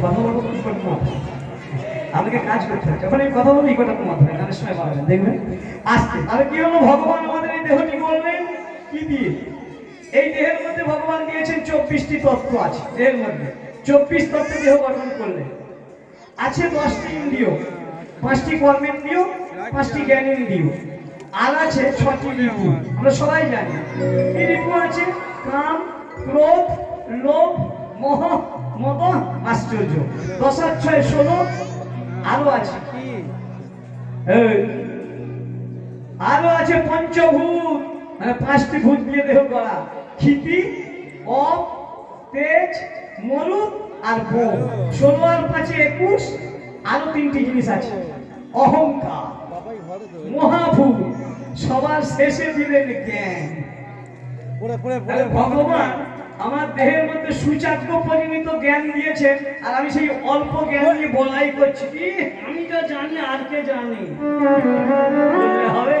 কথা বলবো কি করতে হবে, আমাকে কাজ করতে হবে। যখন এই কথা বলবো এই কথা তোমার হবে, গানের সময় পাবেন দেখবেন আসতে। তাহলে কি হলো, ভগবান আমাদের এই দেহটি করলেন কি দিয়ে? এই দেহের মধ্যে ভগবান দিয়েছেন 24টি তত্ত্ব আছে। দেহের মধ্যে 24 তত্ত্বে দেহ গঠন করলেন। আছে 10টি ইন্দ্রিয়, 5টি কর্মেন্দ্রিয়, 5টি জ্ঞানেন্দ্রিয়, আর আছে 6টি রিপু। আমরা সবাই জানি কি রিপু আছে? কাম, ক্রোধ, লোভ, মোহ, মদ, আশ্চর্য। 10 আর 6 16। আরো আছে আরো আছে পঞ্চভূত, মানে 5টি ভূত দিয়ে দেহ করা। ক্ষিতি, অপ, তেজ, মরুদ আর বোম। 16 আর 5 21। আরো 3টি জিনিস আছে, অহংকার, মহাভূত, সবার শেষে দিলেন জ্ঞান। ভগবান আমার দেহের মধ্যে সুচাগ্য পরিমিত জ্ঞান দিয়েছেন, আর আমি সেই অল্প জ্ঞান নিয়ে বলাই করছি কি আমি তো জানি আর কে জানি হবে।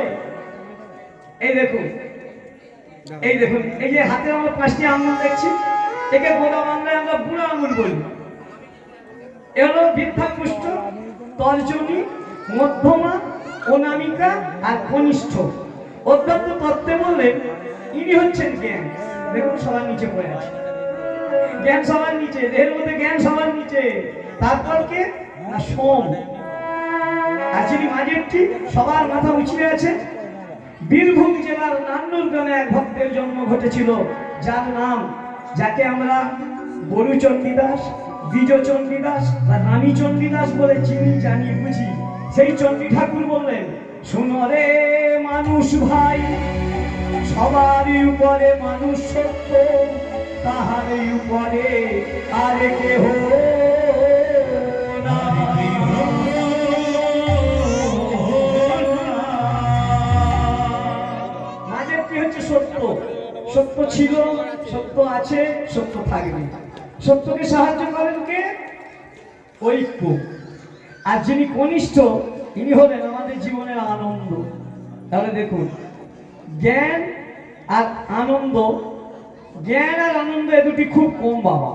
এই দেখুন, এই দেখুন, এই যে হাতে আমরা 5টি আঙুল দেখছি, একে গোড়া বাংলায় আমরা বুড়ো আঙুল বলি। এ হলো বৃদ্ধাঙ্গুষ্ঠ, তর্জনী, মধ্যমা, অনামিকা আর কনিষ্ঠ। অধ্যাত্ম তত্ত্বে বললেন ইনি হচ্ছেন জ্ঞান। দেখুন সবার নিচে পড়ে আছে, জ্ঞান সবার নিচে, দেহের মধ্যে জ্ঞান সবার নিচে। তারপর কে না সোম। আর যিনি মাঝেরটি সবার মাথা উঁচিয়ে আছে, বীরভূম জেলার নান্নুর গ্রামে এক ভক্তের জন্ম ঘটেছিল, যার নাম, যাকে আমরা বরু চণ্ডীদাস, দ্বিজ চণ্ডীদাস বা রানী চণ্ডীদাস বলে চিনি, জানি, বুঝি। সেই চণ্ডী ঠাকুর বললেন, শোনো রে মানুষ ভাই, সবারই উপরে মানুষ সত্য, তাহারই উপরে আর কেহ না। মাঝের কি হচ্ছে সত্য। সত্য ছিল, সত্য আছে, সত্য থাকবে। সত্যকে সাহায্য করেন কে? ঐক্য। আর যিনি কনিষ্ঠ, ইনি হলেন আমাদের জীবনের আনন্দ। তাহলে দেখুন, জ্ঞান আর আনন্দ, জ্ঞান আর আনন্দ এ দুটি খুব কম বাবা।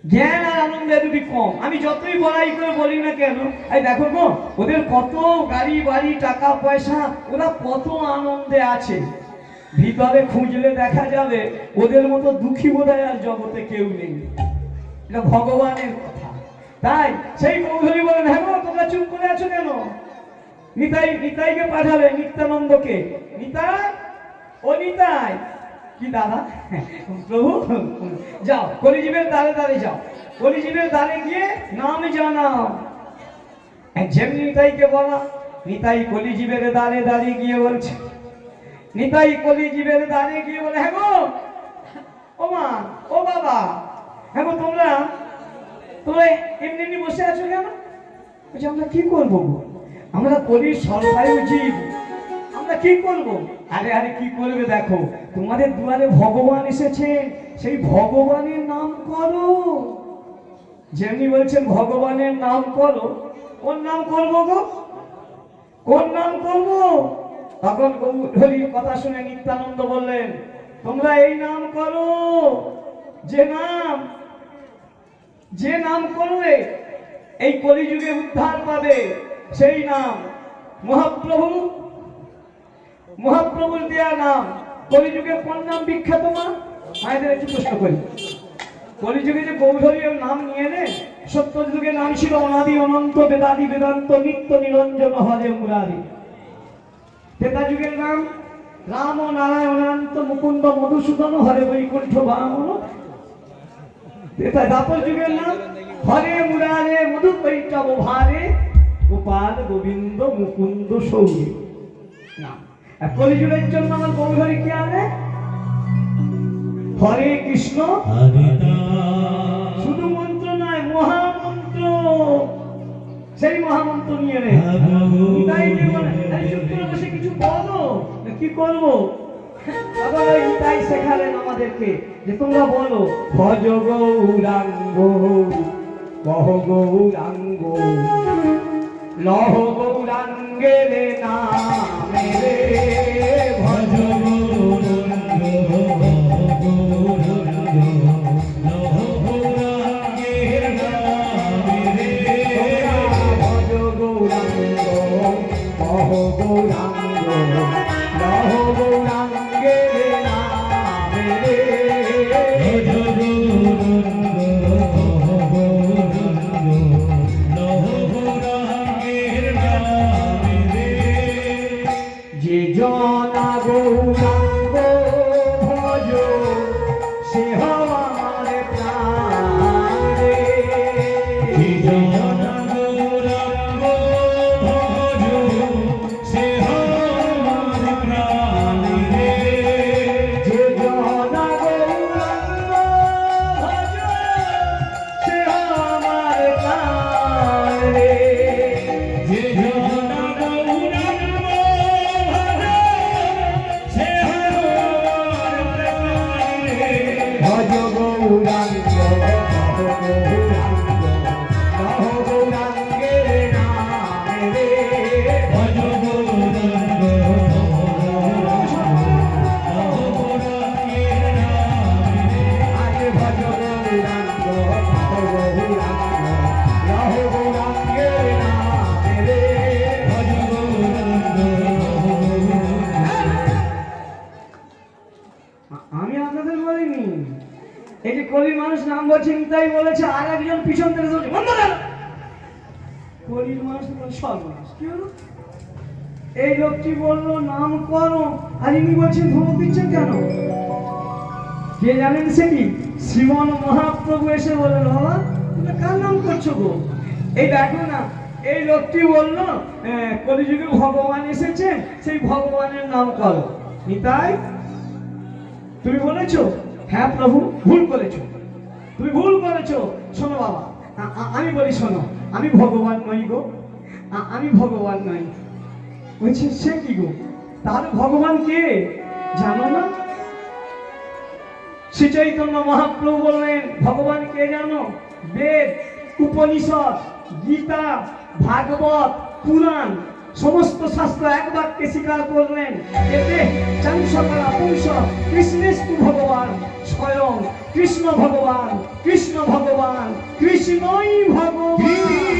জ্ঞান আর আনন্দ এ দুটি কম। আমি যতই বড়াই করে বলি না কেন, এই দেখো গো, ওদের কত গাড়ি বাড়ি, টাকা পয়সা, ওরা কত আনন্দে আছে। ভিতরে খুঁজলে দেখা যাবে ওদের মতো দুঃখী বোধহয় আর জগতে কেউ নেই। এটা ভগবানের কথা। তাই সেই কৌধুরী বলেন, হ্যাঁ গো তোমরা চুপ করে আছো কেন? নিতাইকে পাঠাবে, নিত্যানন্দকে। নিতাই, ও নিতাই, কি দাদা? প্রভু যাও কলিজীবের দ্বারে দ্বারে যাও, কলিজীবের দ্বারে গিয়ে নাম জানাও। যেমনি নিতাইকে বলা, নিতাই কলিজীবের দ্বারে দাঁড়িয়ে গিয়ে বলছে, নিতাই কলিজীবের দ্বারে গিয়ে বলে, হ্যাঁ গো, ও মা, ও বাবা, হ্যাঁ গো তোমরা এমনি এমনি বসে আছো কেন? বলছি আমরা কি করবো গো, আমরা কলির সরকারি জীব, আমরা কি করব? আরে আরে কি করবে, দেখো তোমাদের দুয়ারে ভগবান এসেছেন, সেই ভগবানের নাম করো। যেমনি বলছেন ভগবানের নাম করো, কোন নাম করবো গো, কোন নাম করবো? তখন গৌরহরির কথা শুনে নিত্যানন্দ বললেন, তোমরা এই নাম করো, যে নাম করলে এই কলিযুগে উদ্ধার পাবে, সেই নাম মহাপ্রভুর দেয়া নাম। কলিযুগে কোন নাম বিখ্যাত মা? মায়েদের একটু প্রশ্ন করি। কলিযুগে যে গৌরহরির নাম নিয়ে নেন, সত্তর যুগে নাম ছিল অনাদি অনন্ত বেদাদি বেদান্ত নিত্য নিরঞ্জন হরে মুরারি। ত্রেতা যুগের নাম রাম ও নারায়ণান্ত মুকুন্দ মধুসূদন হরে বৈকুণ্ঠ বামন। দ্বাপর যুগের নাম হরে মুরারে মধু কৈটব ভারে গোপাল গোবিন্দ মুকুন্দ সৌরী। কলিযুগের জন্য আমার গৌরহরি কি আনে? হরে কৃষ্ণ, শুধু মন্ত্র নয়, মহামন্ত্র। সেই মহামন্ত্র নিয়ে নে। বসে কিছু বলো, কি করবো? তাই শেখালেন আমাদেরকে যে তোমরা বলো, ভজ গৌরাঙ্গ, কহ গৌরাঙ্গ, লহ গৌরাঙ্গের নামে রে, ভজ গৌরাঙ্গ, লহ গৌরাঙ্গ গৌরাঙ্গের নাম রে ভজ গৌরাঙ্গ গৌরাঙ্গের নাম রে আরে ভজ গৌরাঙ্গ গৌরাঙ্গের নাম রে ভজ গৌরাঙ্গ। আমি আপনাদের বলিনি, এই যে কলির মানুষ নাম বলছে তাই বলেছে, আর একজন পিছন থেকে বলছে বন্ধ কর। কলির মানুষ সর্বনাশ কি হলো? এই লোকটি বললো নাম করো, আর ইনি বলছেন ধমক দিচ্ছেন কেন? কে জানেন সে কি? শ্রীমন মহাপ্রভু এসে বললেন বাবা তুমি কার নাম করছো গো? এই দেখো না, এই লোকটি বললো কলিযুগে ভগবান এসেছে, সেই ভগবানের নাম করো। নিতাই তুমি বলেছো? হ্যাঁ প্রভু ভুল করেছো, তুমি ভুল করেছো। শোনো বাবা, আমি বলি শোনো, আমি ভগবান নই গো, আমি ভগবান নই। বলছে সে কি গো? তাহলে ভগবান কে জানো না? শ্রী চৈতন্য মহাপ্রভু বললেন ভগবান কে জানো? বেদ, উপনিষদ, গীতা, ভাগবত, পুরাণ সমস্ত শাস্ত্র এক বাক্যে স্বীকার করলেন। এতে চাঞ্চকরা পুরুষ কৃষ্ণেস্তু ভগবান, স্বয়ং কৃষ্ণ ভগবান, কৃষ্ণ ভগবান, কৃষ্ণই ভগবান।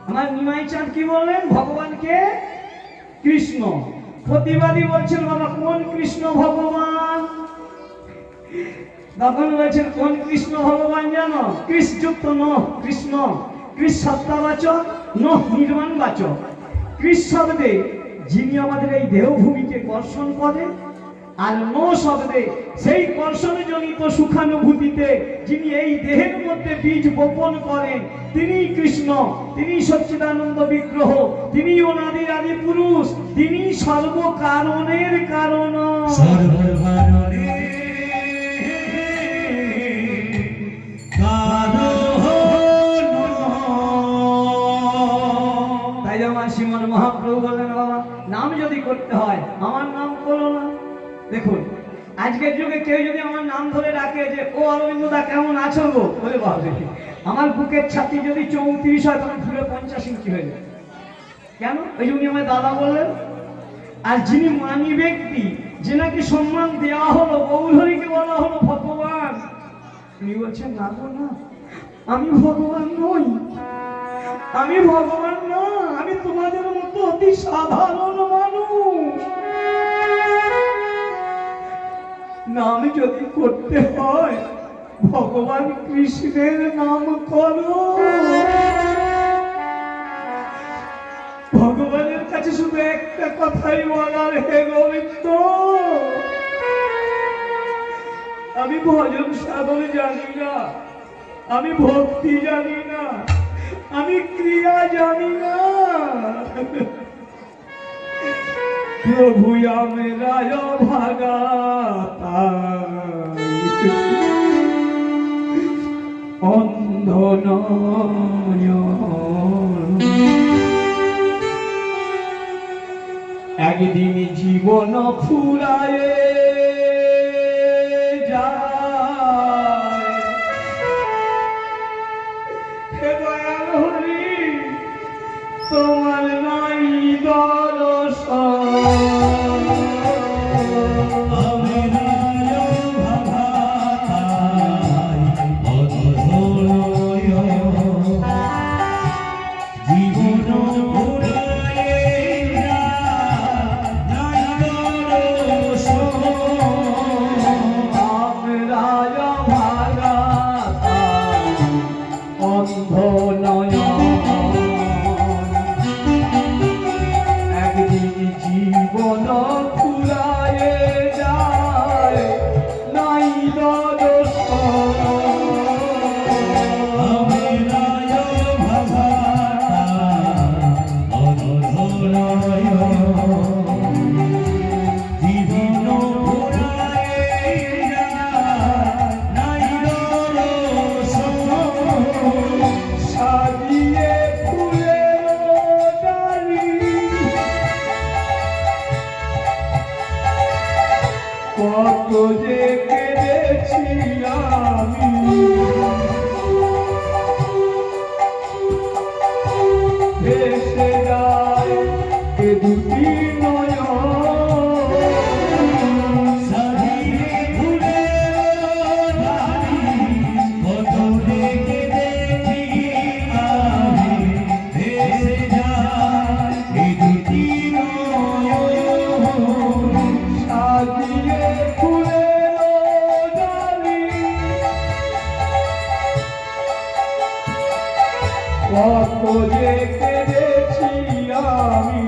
আমার নিমাই চাঁদ কি বললেন? ভগবানকে কৃষ্ণ। প্রতিবাদী বলছেন বাবা কোন কৃষ্ণ ভগবান? তখন বলছেন কোন কৃষ্ণ ভগবান জানো? কৃষ্ণযুক্ত ন কৃষ্ণ, কৃষ্ণ সত্তাবাচক, ন নির্মাণবাচক। কৃষ্ণ শব্দে যিনি আমাদের এই দেহভূমিকে কর্ষণ করে, আর ন শব্দে সেই কর্ষণজনিত সুখানুভূতিতে যিনি এই দেহের মধ্যে বীজ বপন করেন, তিনি কৃষ্ণ, তিনি সচ্চিদানন্দ বিগ্রহ, তিনি অনাদি আদি পুরুষ, তিনি সর্বকারণের কারণ। তাই যেমন শ্রীমন মহাপ্রভু বললেন বাবা নাম যদি করতে হয় আমার নাম করো না। দেখুন আজকের যুগে কেউ যদি আমার নাম ধরে রাখে যে ও অরবিন্দদা কেমন আছো গো, বলে বাবা আমার বুকের ছাতি যদি 34 হয় তখন ফুলে 50 ইঞ্চি হয়ে যায়। কেন? ওই জন্য আমার দাদা বললেন। আর যিনি মানি ব্যক্তি, যেনাকে সম্মান দেওয়া হলো, গৌরহরিকে বলা হলো ভগবান, উনি বলছেন না গো না, আমি ভগবান নই, আমি ভগবান না, আমি তোমাদের মতো অতি সাধারণ মানুষ। নাম যদি করতে হয় ভগবান কৃষ্ণের নাম করো। ভগবানের কাছে শুধু একটা কথাই বলার, হে গোবিন্দ আমি ভজন সাধন জানি না, আমি ভক্তি জানি না, আমি ক্রিয়া জানি না, প্রভু রায় ভাগা অন্ধ একদিন জীবন ফুরায় যায়। হে দয়াল হরি তোমার নাই দর্শন, কত যে কেঁদেছি আমি, ভেসে যায় এ দুটি নয়ন, সাজিয়ে ফুলের ধারি, কত যে কেঁদেছি আমি, ভেসে যায় এ দুটি নয়ন, সাজিয়ে ফুলের ডালি, কত যে কেঁদেছি আমি,